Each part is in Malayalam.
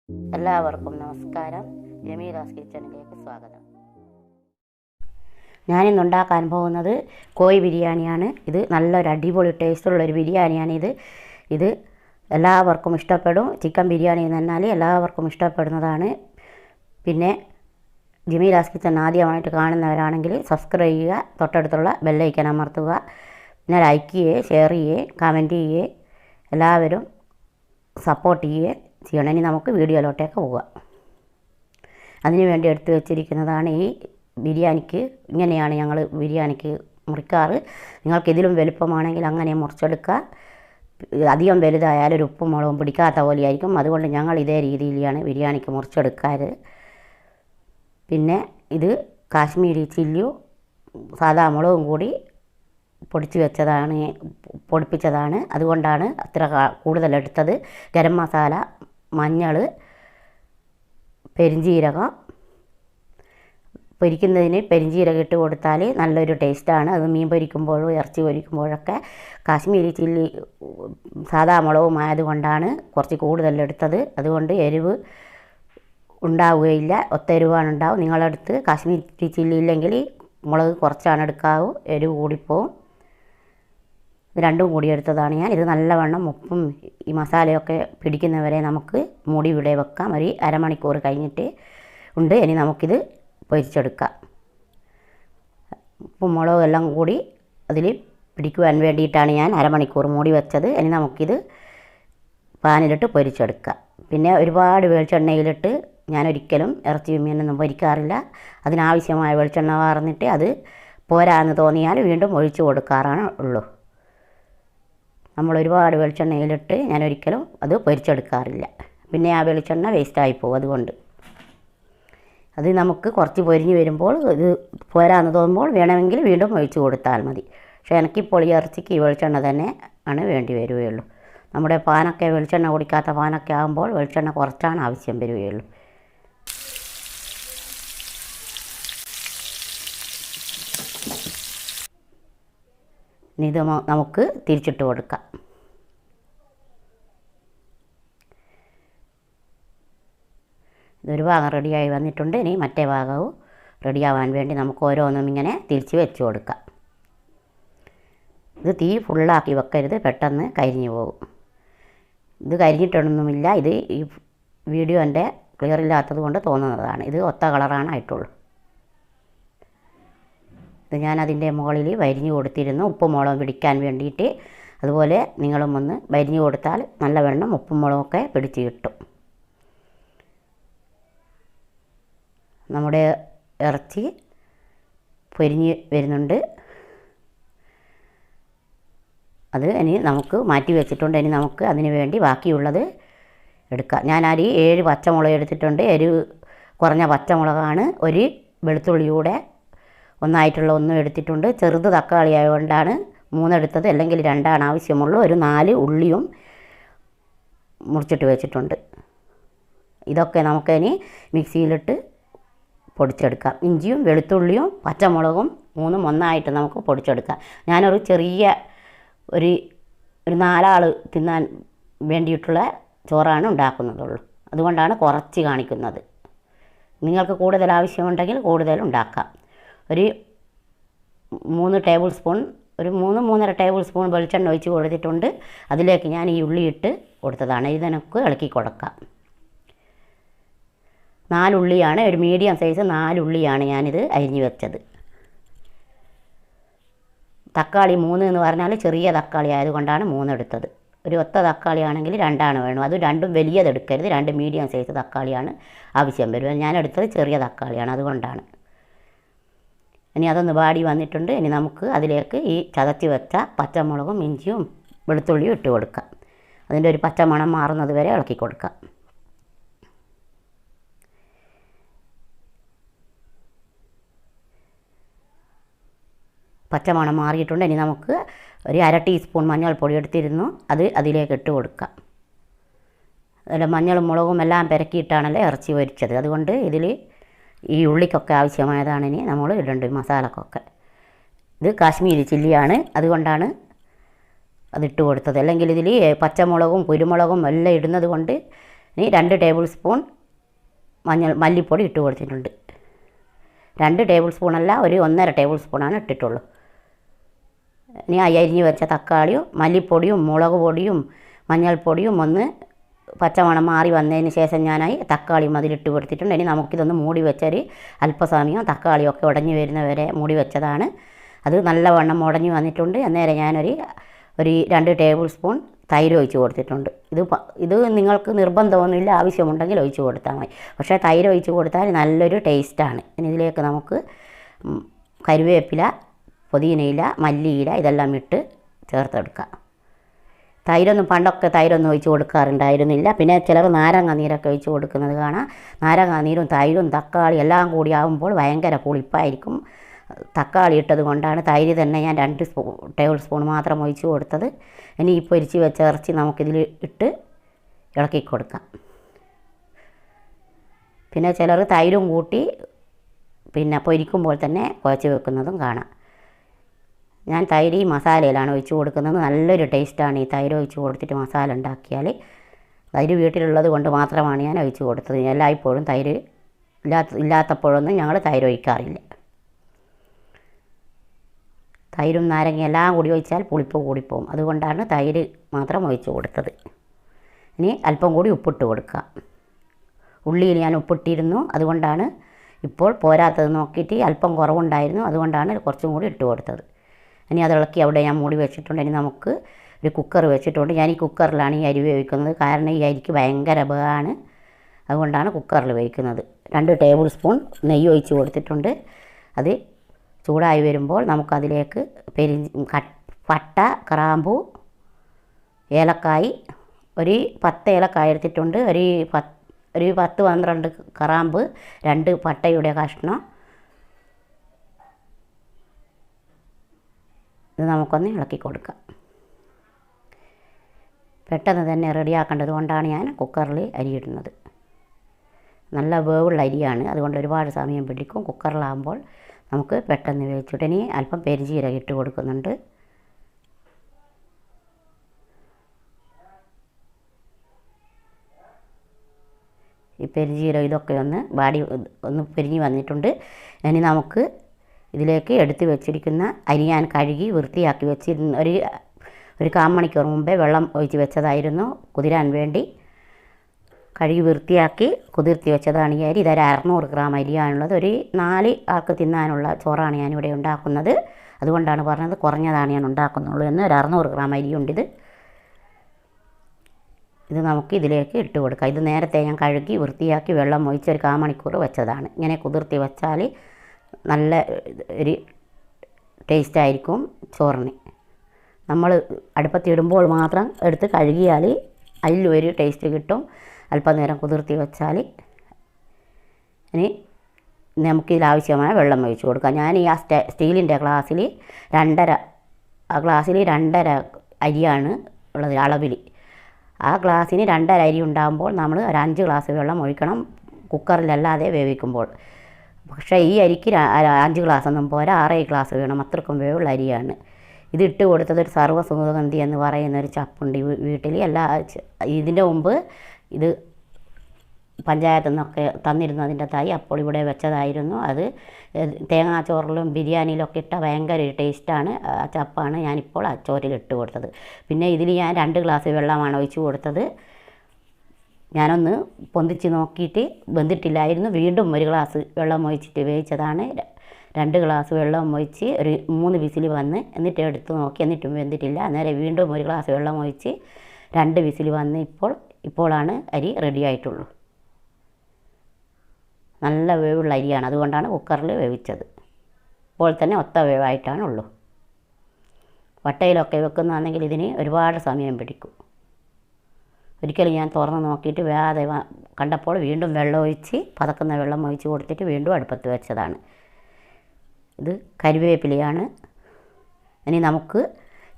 എല്ലാവർക്കും നമസ്കാരം. ജമീലാസ് കിച്ചണിലേക്ക് സ്വാഗതം. ഞാനിന്നുണ്ടാക്കാൻ പോകുന്നത് കോഴി ബിരിയാണിയാണ്. ഇത് നല്ലൊരു അടിപൊളി ടേസ്റ്റുള്ളൊരു ബിരിയാണിയാണിത്. ഇത് എല്ലാവർക്കും ഇഷ്ടപ്പെടും. ചിക്കൻ ബിരിയാണി എന്ന് പറഞ്ഞാൽ എല്ലാവർക്കും ഇഷ്ടപ്പെടുന്നതാണ്. പിന്നെ ജമീലാസ് കിച്ചൺ ആദ്യമായിട്ട് കാണുന്നവരാണെങ്കിൽ സബ്സ്ക്രൈബ് ചെയ്യുക, തൊട്ടടുത്തുള്ള ബെല്ലൈക്കൻ അമർത്തുക, പിന്നെ ലൈക്ക് ചെയ്യുക, ഷെയർ ചെയ്യുക, കമൻറ്റ് ചെയ്യുക, എല്ലാവരും സപ്പോർട്ട് ചെയ്യുക ചെയ്യണം. ഇനി നമുക്ക് വീഡിയോയിലോട്ടേക്ക് പോവുക. അതിനു വേണ്ടി എടുത്തു വെച്ചിരിക്കുന്നതാണ് ഈ ബിരിയാണിക്ക്. ഇങ്ങനെയാണ് ഞങ്ങൾ ബിരിയാണിക്ക് മുറിക്കാറ്. നിങ്ങൾക്ക് ഇതിലും വലുപ്പമാണെങ്കിൽ അങ്ങനെ മുറിച്ചെടുക്കുക. അധികം വലുതായാലും ഒരു ഉപ്പും മുളകും പിടിക്കാത്ത പോലെയായിരിക്കും. അതുകൊണ്ട് ഞങ്ങൾ ഇതേ രീതിയിലാണ് ബിരിയാണിക്ക് മുറിച്ചെടുക്കാറ്. പിന്നെ ഇത് കാശ്മീരി ചില്ലിയും സാദാ മുളകും കൂടി പൊടിപ്പിച്ചതാണ്. അതുകൊണ്ടാണ് അത്ര കൂടുതലെടുത്തത്. ഗരം മസാല, മഞ്ഞൾ, പെരിഞ്ജീരകം. പൊരിക്കുന്നതിന് പെരിഞ്ജീരകം ഇട്ട് കൊടുത്താൽ നല്ലൊരു ടേസ്റ്റാണ്. അത് മീൻ പൊരിക്കുമ്പോഴും ഇറച്ചി പൊരിക്കുമ്പോഴൊക്കെ. കാശ്മീരി ചില്ലി സാദാ മുളകും ആയതുകൊണ്ടാണ് കുറച്ച് കൂടുതലെടുത്തത്. അതുകൊണ്ട് എരിവ് ഉണ്ടാവുകയില്ല, ഒത്തെരിവാണ് ഉണ്ടാവും. നിങ്ങളടുത്ത് കാശ്മീരി ചില്ലി ഇല്ലെങ്കിൽ മുളക് കുറച്ചാണ് എടുക്കാവൂ, എരിവ് കൂടിപ്പോവും. ഇത് രണ്ടും കൂടി എടുത്തതാണ് ഞാൻ. ഇത് നല്ലവണ്ണം ഉപ്പും ഈ മസാലയൊക്കെ പിടിക്കുന്നവരെ നമുക്ക് മൂടി ഇവിടെ വെക്കാം. ഒരു അരമണിക്കൂർ കഴിഞ്ഞിട്ട് ഉണ്ട്. ഇനി നമുക്കിത് പൊരിച്ചെടുക്കാം. ഉപ്പും മുളകും എല്ലാം കൂടി അതിൽ പിടിക്കുവാൻ വേണ്ടിയിട്ടാണ് ഞാൻ അരമണിക്കൂർ മൂടി വെച്ചത്. ഇനി നമുക്കിത് പാനിലിട്ട് പൊരിച്ചെടുക്കാം. പിന്നെ ഒരുപാട് വെളിച്ചെണ്ണയിലിട്ട് ഞാനൊരിക്കലും ഇറച്ചി മീനൊന്നും പൊരിക്കാറില്ല. അതിനാവശ്യമായ വെളിച്ചെണ്ണ വാർന്നിട്ട് അത് പോരാന്ന് തോന്നിയാൽ വീണ്ടും ഒഴിച്ചു കൊടുക്കാറാണ് ഉള്ളൂ. നമ്മൾ ഒരുപാട് വെളിച്ചെണ്ണയിലിട്ട് ഞാനൊരിക്കലും അത് പൊരിച്ചെടുക്കാറില്ല. പിന്നെ ആ വെളിച്ചെണ്ണ വേസ്റ്റായി പോകും. അതുകൊണ്ട് അത് നമുക്ക് കുറച്ച് പൊരിഞ്ഞ് വരുമ്പോൾ ഇത് പോരാന്ന് തോന്നുമ്പോൾ വേണമെങ്കിൽ വീണ്ടും ഒഴിച്ചു കൊടുത്താൽ മതി. പക്ഷേ എനിക്കിപ്പോൾ ഈ ഇറച്ചിക്ക് ഈ വെളിച്ചെണ്ണ തന്നെ ആണ് വേണ്ടി വരികയുള്ളൂ. നമ്മുടെ പാനൊക്കെ വെളിച്ചെണ്ണ കുടിക്കാത്ത പാനൊക്കെ ആകുമ്പോൾ വെളിച്ചെണ്ണ കുറച്ചാണ് ആവശ്യം വരികയുള്ളൂ. ഇനി ഇത് നമുക്ക് തിരിച്ചിട്ട് കൊടുക്കാം. ഇതൊരു ഭാഗം റെഡിയായി വന്നിട്ടുണ്ട്. ഇനി മറ്റേ ഭാഗവും റെഡിയാവാൻ വേണ്ടി നമുക്ക് ഓരോന്നും ഇങ്ങനെ തിരിച്ച് വെച്ച് കൊടുക്കാം. ഇത് തീ ഫുള്ളാക്കി വെക്കരുത്, പെട്ടെന്ന് കരിഞ്ഞു പോകും. ഇത് കരിഞ്ഞിട്ടൊന്നുമില്ല. ഇത് ഈ വീഡിയോ എൻ്റെ ക്ലിയർ ഇല്ലാത്തത് കൊണ്ട് തോന്നുന്നതാണ്. ഇത് ഒത്ത കളറാണ് ആയിട്ടുള്ളൂ. ഇത് ഞാനതിൻ്റെ മുകളിൽ വരിഞ്ഞു കൊടുത്തിരുന്നു, ഉപ്പും മുളകും പിടിക്കാൻ വേണ്ടിയിട്ട്. അതുപോലെ നിങ്ങളും ഒന്ന് വരിഞ്ഞു കൊടുത്താൽ നല്ലവണ്ണം ഉപ്പും മുളകൊക്കെ പിടിച്ച് കിട്ടും. നമ്മുടെ ഇറച്ചി പൊരിഞ്ഞ് വരുന്നുണ്ട്. അത് ഇനി നമുക്ക് മാറ്റി വെച്ചിട്ടുണ്ട്. ഇനി നമുക്ക് അതിന് വേണ്ടി ബാക്കിയുള്ളത് എടുക്കാം. ഞാനൊരു 7 പച്ചമുളക് എടുത്തിട്ടുണ്ട്. എരിവ് കുറഞ്ഞ പച്ചമുളകാണ്. ഒരു വെളുത്തുള്ളിയൂടെ ഒന്നായിട്ടുള്ള ഒന്നും എടുത്തിട്ടുണ്ട്. ചെറുത് തക്കാളി ആയതുകൊണ്ടാണ് 3 എടുത്തത്, അല്ലെങ്കിൽ 2 ആവശ്യമുള്ളൂ. ഒരു 4 ഉള്ളിയും മുറിച്ചിട്ട് വെച്ചിട്ടുണ്ട്. ഇതൊക്കെ നമുക്കിനി മിക്സിയിലിട്ട് പൊടിച്ചെടുക്കാം. ഇഞ്ചിയും വെളുത്തുള്ളിയും പച്ചമുളകും 3ഉം ഒന്നായിട്ട് നമുക്ക് പൊടിച്ചെടുക്കാം. ഞാനൊരു ചെറിയ ഒരു 4 ആൾ തിന്നാൻ വേണ്ടിയിട്ടുള്ള ചോറാണ് ഉണ്ടാക്കുന്നതുള്ളൂ. അതുകൊണ്ടാണ് കുറച്ച് കാണിക്കുന്നത്. നിങ്ങൾക്ക് കൂടുതൽ ആവശ്യമുണ്ടെങ്കിൽ കൂടുതൽ ഉണ്ടാക്കാം. ഒരു 3 ടേബിൾ സ്പൂൺ, ഒരു 3-3.5 ടേബിൾ സ്പൂൺ വെളിച്ചെണ്ണ ഒഴിച്ച് കൊടുത്തിട്ടുണ്ട്. അതിലേക്ക് ഞാൻ ഈ ഉള്ളി ഇട്ട് കൊടുത്തതാണ്. ഇത് നമുക്ക് ഇളക്കി കൊടുക്കാം. 4 ഉള്ളിയാണ്, ഒരു മീഡിയം സൈസ് 4 ഉള്ളിയാണ് ഞാനിത് അരിഞ്ഞ് വെച്ചത്. തക്കാളി 3 എന്ന് പറഞ്ഞാൽ ചെറിയ തക്കാളി ആയതുകൊണ്ടാണ് 3 എടുത്തത്. ഒരു ഒത്ത തക്കാളി ആണെങ്കിൽ 2 വേണം. അത് 2 വലിയതെടുക്കരുത്, 2 മീഡിയം സൈസ് തക്കാളിയാണ് ആവശ്യം വരും. ഞാനെടുത്തത് ചെറിയ തക്കാളിയാണ്, അതുകൊണ്ടാണ്. ഇനി അതൊന്ന് വാടി വന്നിട്ടുണ്ട്. ഇനി നമുക്ക് അതിലേക്ക് ഈ ചതച്ച് വെച്ച പച്ചമുളകും ഇഞ്ചിയും വെളുത്തുള്ളിയും ഇട്ട് കൊടുക്കാം. അതിൻ്റെ ഒരു പച്ചമണം മാറുന്നത് വരെ ഇളക്കി കൊടുക്കാം. പച്ചമണം മാറിയിട്ടുണ്ട്. ഇനി നമുക്ക് ഒരു 1/2 ടീസ്പൂൺ മഞ്ഞൾപ്പൊടി എടുത്തിരുന്നു, അത് അതിലേക്ക് ഇട്ട് കൊടുക്കാം. അതിൽ മഞ്ഞളും മുളകും എല്ലാം പെരക്കിയിട്ടാണല്ലോ ഇറച്ചി പൊരിച്ചത്. അതുകൊണ്ട് ഇതിൽ ഈ ഉള്ളിക്കൊക്കെ ആവശ്യമായതാണ് ഇനി നമ്മൾ ഇടേണ്ടത്, മസാലക്കൊക്കെ. ഇത് കാശ്മീരി ചില്ലിയാണ്, അതുകൊണ്ടാണ് അതിട്ട് കൊടുത്തത്. അല്ലെങ്കിൽ ഇതിൽ പച്ചമുളകും കുരുമുളകും എല്ലാം ഇടുന്നത് കൊണ്ട് ഇനി 2 ടേബിൾ സ്പൂൺ മല്ലിപ്പൊടി ഇട്ട് കൊടുത്തിട്ടുണ്ട്. 2 ടേബിൾ സ്പൂണല്ല, ഒരു 1.5 ടേബിൾ സ്പൂണാണ് ഇട്ടിട്ടുള്ളൂ. ഇനി അരിഞ്ഞ് വെച്ച തക്കാളിയും മല്ലിപ്പൊടിയും മുളക് പൊടിയും മഞ്ഞൾപ്പൊടിയും ഒന്ന് പച്ചമണം മാറി വന്നതിന് ശേഷം ഞാനായി തക്കാളിയും അതിലിട്ട് കൊടുത്തിട്ടുണ്ട്. ഇനി നമുക്കിതൊന്ന് മൂടി വെച്ചൊരു അല്പസമയം തക്കാളിയൊക്കെ ഉടഞ്ഞു വരുന്നവരെ മൂടി വെച്ചതാണ്. അത് നല്ലവണ്ണം ഉടഞ്ഞു വന്നിട്ടുണ്ട്. അന്നേരം ഞാനൊരു 2 ടേബിൾ സ്പൂൺ തൈര് ഒഴിച്ച് കൊടുത്തിട്ടുണ്ട്. ഇത് നിങ്ങൾക്ക് നിർബന്ധമൊന്നുമില്ല, ആവശ്യമുണ്ടെങ്കിൽ ഒഴിച്ച് കൊടുത്താൽ മതി. പക്ഷേ തൈര് ഒഴിച്ച് കൊടുത്താൽ നല്ലൊരു ടേസ്റ്റാണ്. ഇനി ഇതിലേക്ക് നമുക്ക് കറിവേപ്പില, പുതിനയില, മല്ലിയില ഇതെല്ലാം ഇട്ട് ചേർത്തെടുക്കാം. പണ്ടൊക്കെ തൈരൊന്നും ഒഴിച്ച് കൊടുക്കാറുണ്ടായിരുന്നില്ല. പിന്നെ ചിലർ നാരങ്ങ നീരൊക്കെ ഒഴിച്ച് കൊടുക്കുന്നത് കാണാം. നാരങ്ങ നീരും തൈരും തക്കാളി എല്ലാം കൂടി ആകുമ്പോൾ ഭയങ്കര പുളിപ്പായിരിക്കും. തക്കാളി ഇട്ടത് കൊണ്ടാണ് തൈര് തന്നെ ഞാൻ 2 ടേബിൾ സ്പൂൺ മാത്രം ഒഴിച്ച് കൊടുത്തത്. ഇനി ഈ പൊരിച്ച് വെച്ച ഇറച്ചി നമുക്കിതിൽ ഇട്ട് ഇളക്കി കൊടുക്കാം. പിന്നെ ചിലർ തൈരും കൂട്ടി പിന്നെ പൊരിക്കുമ്പോൾ തന്നെ കുഴച്ച് വെക്കുന്നതും കാണാം. ഞാൻ തൈര് മസാലയിലാണ് ഒഴിച്ച് കൊടുക്കുന്നത്. നല്ലൊരു ടേസ്റ്റാണ് ഈ തൈര് ഒഴിച്ച് കൊടുത്തിട്ട് മസാല ഉണ്ടാക്കിയാൽ. തൈര് വീട്ടിലുള്ളത് കൊണ്ട് മാത്രമാണ് ഞാൻ ഒഴിച്ച് കൊടുത്തത്. എല്ലായ്പ്പോഴും തൈര് ഇല്ലാത്തപ്പോഴൊന്നും ഞങ്ങൾ തൈര് ഒഴിക്കാറില്ല. തൈരും നാരങ്ങ എല്ലാം കൂടി ഒഴിച്ചാൽ പുളിപ്പ് കൂടിപ്പോവും. അതുകൊണ്ടാണ് തൈര് മാത്രം ഒഴിച്ച് കൊടുത്തത്. ഇനി അല്പം കൂടി ഉപ്പിട്ട് കൊടുക്കുക. ഉള്ളിയിൽ ഞാൻ ഉപ്പിട്ടിരുന്നു, അതുകൊണ്ടാണ് ഇപ്പോൾ പോരാത്തത് നോക്കിയിട്ട് അല്പം കുറവുണ്ടായിരുന്നു, അതുകൊണ്ടാണ് കുറച്ചും കൂടി ഇട്ട് കൊടുത്തത്. ഇനി അത് ഇളക്കി അവിടെ ഞാൻ മൂടി വെച്ചിട്ടുണ്ട്. ഇനി നമുക്ക് ഒരു കുക്കർ വെച്ചിട്ടുണ്ട്. ഞാൻ ഈ കുക്കറിലാണ് ഈ അരി വേവിക്കുന്നത്. കാരണം ഈ അരിക്ക് ഭയങ്കര ബഹമാണ്, അതുകൊണ്ടാണ് കുക്കറിൽ വേവിക്കുന്നത്. 2 ടേബിൾ സ്പൂൺ നെയ്യ് ഒഴിച്ച് കൊടുത്തിട്ടുണ്ട്. അത് ചൂടായി വരുമ്പോൾ നമുക്കതിലേക്ക് പട്ട, ഗ്രാമ്പു, ഏലക്കായ്, ഒരു 10 ഏലക്കായ എടുത്തിട്ടുണ്ട്. ഒരു 10-12 ഗ്രാമ്പ്, 2 പട്ടയുടെ കഷ്ണം. ഇത് നമുക്കൊന്ന് ഇളക്കി കൊടുക്കാം. പെട്ടെന്ന് തന്നെ റെഡിയാക്കേണ്ടത് കൊണ്ടാണ് ഞാൻ കുക്കറിൽ അരിയിടുന്നത്. നല്ല വേവുള്ള അരിയാണ്, അതുകൊണ്ട് ഒരുപാട് സമയം പിടിക്കും. കുക്കറിലാകുമ്പോൾ നമുക്ക് പെട്ടെന്ന് വേവിച്ചിട്ട് ഇനി അല്പം പെരുംജീരകം ഇട്ട് കൊടുക്കുന്നുണ്ട്. ഈ പെരുംജീരകം ഇതൊക്കെ ഒന്ന് പെരിഞ്ഞ് വന്നിട്ടുണ്ട്. ഇനി നമുക്ക് ഇതിലേക്ക് എടുത്ത് വെച്ചിരിക്കുന്ന അരി ഞാൻ കഴുകി വൃത്തിയാക്കി വെച്ചിരുന്ന ഒരു 1/4 മണിക്കൂർ മുമ്പേ വെള്ളം ഒഴിച്ച് വെച്ചതായിരുന്നു കുതിരാൻ വേണ്ടി. കഴുകി വൃത്തിയാക്കി കുതിർത്തി വെച്ചതാണ് ഈ അരി. ഇതൊരു 600 ഗ്രാം അരിയാണുള്ളത്. ഒരു 4 ആൾക്ക് തിന്നാനുള്ള ചോറാണ് ഞാനിവിടെ ഉണ്ടാക്കുന്നത്. അതുകൊണ്ടാണ് പറഞ്ഞത് കുറഞ്ഞതാണ് ഞാൻ ഉണ്ടാക്കുന്നുള്ളൂ എന്ന്. ഒരു 600 ഗ്രാം അരിയുണ്ട്. ഇത് നമുക്ക് ഇതിലേക്ക് ഇട്ട് കൊടുക്കാം. ഇത് നേരത്തെ ഞാൻ കഴുകി വൃത്തിയാക്കി വെള്ളം ഒഴിച്ച് ഒരു 1/4 മണിക്കൂർ വെച്ചതാണ്. ഇങ്ങനെ കുതിർത്തി വെച്ചാൽ നല്ല ഒരു ടേസ്റ്റായിരിക്കും ചോറിന്. നമ്മൾ അടുപ്പത്തിടുമ്പോൾ മാത്രം എടുത്ത് കഴുകിയാൽ അതിലും ഒരു ടേസ്റ്റ് കിട്ടും. അല്പനേരം കുതിർത്തി വെച്ചാൽ. ഇനി നമുക്കിതിലാവശ്യമായ വെള്ളം ഒഴിച്ച് കൊടുക്കാം. ഞാൻ ഈ സ്റ്റീലിൻ്റെ ഗ്ലാസ്സിൽ 2.5 അരിയാണ് ഉള്ളത് അളവിൽ. ആ ഗ്ലാസ്സിന് 2.5 അരി ഉണ്ടാകുമ്പോൾ നമ്മൾ ഒരു 5 ഗ്ലാസ് വെള്ളം ഒഴിക്കണം, കുക്കറിലല്ലാതെ വേവിക്കുമ്പോൾ. പക്ഷേ ഈ അരിക്ക് 5 ഗ്ലാസ്സൊന്നും പോരാ, 6 ഗ്ലാസ് വേണം. അത്രക്കും വേവുള്ള അരിയാണ്. ഇതിട്ട് കൊടുത്തത് ഒരു സർവ്വസുഗന്ധി എന്ന് പറയുന്നൊരു ചപ്പുണ്ട് വീട്ടിൽ. ഇതിൻ്റെ മുമ്പ് ഇത് പഞ്ചായത്തിൽ നിന്നൊക്കെ തന്നിരുന്നതിൻ്റെ തൈ അപ്പോൾ ഇവിടെ വെച്ചതായിരുന്നു. അത് തേങ്ങാച്ചോറിലും ബിരിയാണിയിലൊക്കെ ഇട്ട ഭയങ്കര ടേസ്റ്റാണ്. ആ ചപ്പാണ് ഞാനിപ്പോൾ ആ ചോറിലിട്ട് കൊടുത്തത്. പിന്നെ ഇതിൽ ഞാൻ 2 ഗ്ലാസ് വെള്ളമാണ് ഒഴിച്ച് കൊടുത്തത്. ഞാനൊന്ന് പൊന്തിച്ച് നോക്കിയിട്ട് വെന്തിട്ടില്ലായിരുന്നു. വീണ്ടും 1 ഗ്ലാസ് വെള്ളം ഒഴിച്ചിട്ട് വേവിച്ചതാണ്. 2 ഗ്ലാസ് വെള്ളം ഒഴിച്ച് ഒരു 3 വിസിൽ വന്ന് എന്നിട്ട് എടുത്ത് നോക്കി, എന്നിട്ടും വെന്തിട്ടില്ല. അന്നേരം വീണ്ടും 1 ഗ്ലാസ് വെള്ളം ഒഴിച്ച് 2 വിസിൽ വന്ന് ഇപ്പോഴാണ് അരി റെഡി ആയിട്ടുള്ളൂ. നല്ല വേവുള്ള അരിയാണ്, അതുകൊണ്ടാണ് കുക്കറിൽ വേവിച്ചത്. ഇപ്പോൾ തന്നെ ഒത്ത വേവായിട്ടാണുള്ളൂ. വട്ടയിലൊക്കെ വെക്കുന്നതാണെങ്കിൽ ഇതിന് ഒരുപാട് സമയം പിടിക്കും. ഒരിക്കലും ഞാൻ തുറന്ന് നോക്കിയിട്ട് വേറെ കണ്ടപ്പോൾ വീണ്ടും വെള്ളം ഒഴിച്ച് പതക്കുന്ന വെള്ളം ഒഴിച്ച് കൊടുത്തിട്ട് വീണ്ടും അടുപ്പത്ത് വെച്ചതാണ്. ഇത് കരിവേപ്പിലയാണ്. ഇനി നമുക്ക്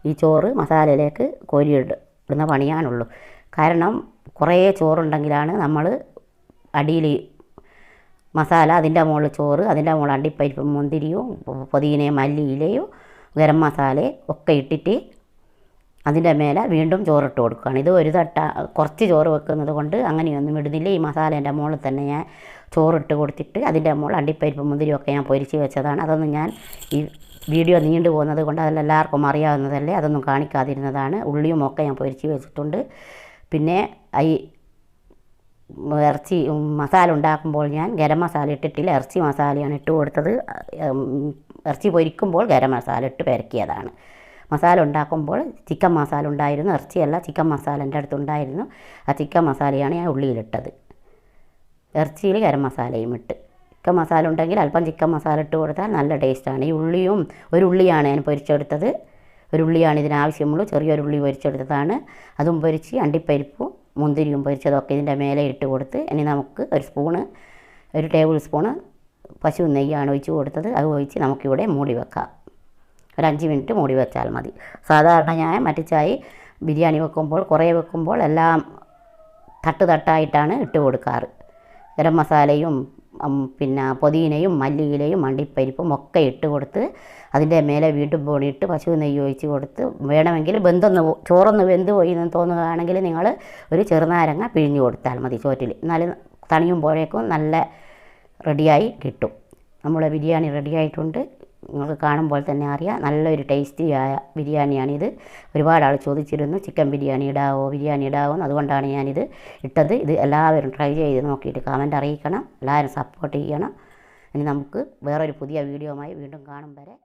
ഈ ചോറ് മസാലയിലേക്ക് കോരിയിടുന്ന പണിയാണുള്ളൂ. കാരണം കുറേ ചോറുണ്ടെങ്കിലാണ് നമ്മൾ അടിയിൽ മസാല, അതിൻ്റെ മുകളിൽ ചോറ്, അതിൻ്റെ മുകളിൽ അണ്ടിപ്പരിപ്പും മുന്തിരിയും പുതിനയും മല്ലിയിലയും ഗരം മസാലയും ഒക്കെ ഇട്ടിട്ട് അതിൻ്റെ മേലെ വീണ്ടും ചോറിട്ട് കൊടുക്കുകയാണ്. ഇത് ഒരു കുറച്ച് ചോറ് വെക്കുന്നത് കൊണ്ട് അങ്ങനെയൊന്നും ഇടുന്നില്ല. ഈ മസാലേൻ്റെ മുകളിൽ തന്നെ ഞാൻ ചോറിട്ട് കൊടുത്തിട്ട് അതിൻ്റെ മുകളിൽ അണ്ടിപ്പരിപ്പ് മുന്തിരിയൊക്കെ ഞാൻ പൊരിച്ച് വെച്ചതാണ്. അതൊന്നും ഞാൻ ഈ വീഡിയോ നീണ്ടു പോകുന്നത് കൊണ്ട് അതെല്ലാവർക്കും അറിയാവുന്നതല്ലേ, അതൊന്നും കാണിക്കാതിരുന്നതാണ്. ഉള്ളിയും ഒക്കെ ഞാൻ പൊരിച്ച് വെച്ചിട്ടുണ്ട്. പിന്നെ ഈ ഇറച്ചി മസാല ഉണ്ടാക്കുമ്പോൾ ഞാൻ ഗരം മസാല ഇട്ടിട്ടില്ല, ഇറച്ചി മസാലയാണ് ഇട്ട് കൊടുത്തത്. ഇറച്ചി പൊരിക്കുമ്പോൾ ഗരം മസാല ഇട്ട് പെരക്കിയതാണ്. മസാല ഉണ്ടാക്കുമ്പോൾ ചിക്കൻ മസാല ഉണ്ടായിരുന്നു, ഇറച്ചിയല്ല ചിക്കൻ മസാല എൻ്റെ അടുത്തുണ്ടായിരുന്നു. ആ ചിക്കൻ മസാലയാണ് ഞാൻ ഉള്ളിയിലിട്ടത്. ഇറച്ചിയിൽ ഗരം മസാലയും ഇട്ട്, ചിക്കൻ മസാല ഉണ്ടെങ്കിൽ അല്പം ചിക്കൻ മസാല ഇട്ട് കൊടുത്താൽ നല്ല ടേസ്റ്റാണ്. ഈ ഉള്ളിയും ഒരു ഉള്ളിയാണ് ഞാൻ പൊരിച്ചെടുത്തത്, ഒരു ഉള്ളിയാണ് ഇതിനാവശ്യമുള്ളൂ, ചെറിയൊരു ഉള്ളി പൊരിച്ചെടുത്തതാണ്. അതും പൊരിച്ച് അണ്ടിപ്പരിപ്പും മുന്തിരിയും പൊരിച്ചതൊക്കെ ഇതിൻ്റെ മേലെ ഇട്ട് കൊടുത്ത് ഇനി നമുക്ക് ഒരു ടേബിൾ സ്പൂണ് പശു നെയ്യാണ് ഒഴിച്ച് കൊടുത്തത്. അത് ഒഴിച്ച് നമുക്കിവിടെ മൂടി വെക്കാം. ഒരു 5 മിനിറ്റ് മൂടി വെച്ചാൽ മതി. സാധാരണ ഞാൻ മറ്റിച്ചായി ബിരിയാണി വെക്കുമ്പോൾ കുറേ വെക്കുമ്പോൾ എല്ലാം തട്ടായിട്ടാണ് ഇട്ട് കൊടുക്കാറ്. ഗരം മസാലയും പിന്നെ പുതിനയും മല്ലിയിലയും അണ്ടിപ്പരിപ്പും ഒക്കെ ഇട്ട് കൊടുത്ത് അതിൻ്റെ മേലെ വീണ്ടും പൊടിയിട്ട് പശു നെയ്യ് ഒഴിച്ച് കൊടുത്ത് വേണമെങ്കിൽ ചോറൊന്ന് വെന്ത് പോയി എന്ന് തോന്നുകയാണെങ്കിൽ നിങ്ങൾ ഒരു ചെറുനാരങ്ങ പിഴിഞ്ഞ് കൊടുത്താൽ മതി ചോറ്റിൽ. എന്നാലും തണിയുമ്പോഴേക്കും നല്ല റെഡിയായി കിട്ടും. നമ്മളെ ബിരിയാണി റെഡിയായിട്ടുണ്ട്. നിങ്ങൾക്ക് കാണുമ്പോൾ തന്നെ അറിയാം, നല്ലൊരു ടേസ്റ്റിയായ ബിരിയാണിയാണിത്. ഒരുപാട് ആൾ ചോദിച്ചിരുന്നു ചിക്കൻ ബിരിയാണി ഇടാവോ എന്ന്. അതുകൊണ്ടാണ് ഞാനിത് ഇട്ടത്. ഇത് എല്ലാവരും ട്രൈ ചെയ്ത് നോക്കിയിട്ട് കമൻറ്റ് അറിയിക്കണം, എല്ലാവരും സപ്പോർട്ട് ചെയ്യണം. ഇനി നമുക്ക് വേറൊരു പുതിയ വീഡിയോയുമായി വീണ്ടും കാണും വരെ